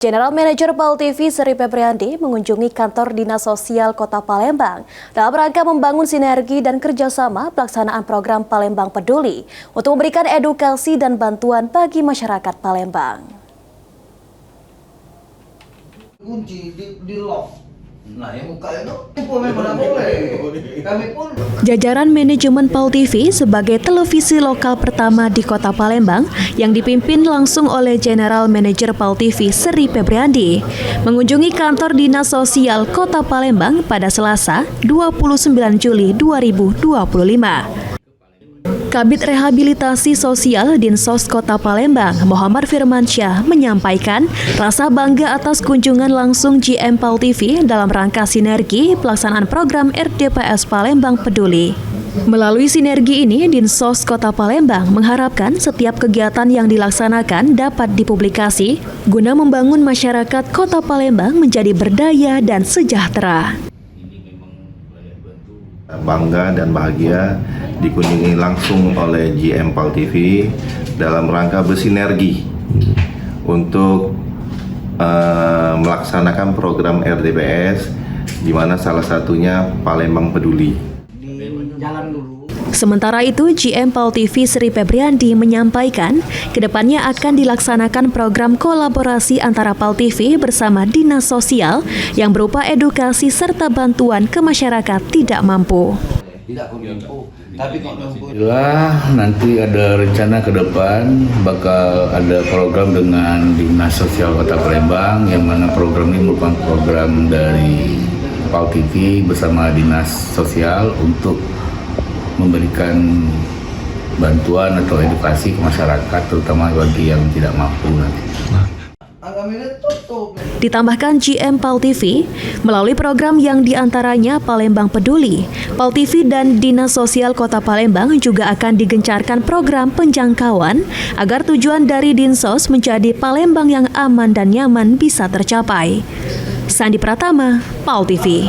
General Manager PAL TV Sri Febriandi mengunjungi kantor Dinas Sosial Kota Palembang dalam rangka membangun sinergi dan kerjasama pelaksanaan program Palembang Peduli untuk memberikan edukasi dan bantuan bagi masyarakat Palembang. Kunci di lock. Nah, yang buka itu memang boleh. Kami pun Jajaran manajemen PAL TV sebagai televisi lokal pertama di Kota Palembang yang dipimpin langsung oleh General Manager PAL TV Sri Febriandi mengunjungi kantor Dinas Sosial Kota Palembang pada Selasa 29 Juli 2025. Kabid Rehabilitasi Sosial Dinsos Kota Palembang, Muhammad Firmansyah, menyampaikan rasa bangga atas kunjungan langsung GM PAL TV dalam rangka sinergi pelaksanaan program RDPS Palembang Peduli. Melalui sinergi ini, Dinsos Kota Palembang mengharapkan setiap kegiatan yang dilaksanakan dapat dipublikasi guna membangun masyarakat Kota Palembang menjadi berdaya dan sejahtera. Bangga dan bahagia dikunjungi langsung oleh GM PAL TV dalam rangka bersinergi untuk melaksanakan program RDPS, di mana salah satunya Palembang Peduli. jalan dulu. Sementara itu, GM PAL TV Sri Febriandi menyampaikan kedepannya akan dilaksanakan program kolaborasi antara PAL TV bersama Dinas Sosial yang berupa edukasi serta bantuan ke masyarakat tidak mampu. Tidak mampu, tapi kalau mampu. Nanti ada rencana ke depan bakal ada program dengan Dinas Sosial Kota Palembang, yang mana program ini merupakan program dari PAL TV bersama Dinas Sosial untuk memberikan bantuan atau edukasi ke masyarakat, terutama bagi yang tidak mampu nanti. Ditambahkan GM PAL TV, melalui program yang diantaranya Palembang Peduli, PAL TV dan Dinas Sosial Kota Palembang juga akan digencarkan program penjangkauan agar tujuan dari Dinsos menjadi Palembang yang aman dan nyaman bisa tercapai. Sandi Pratama, PAL TV.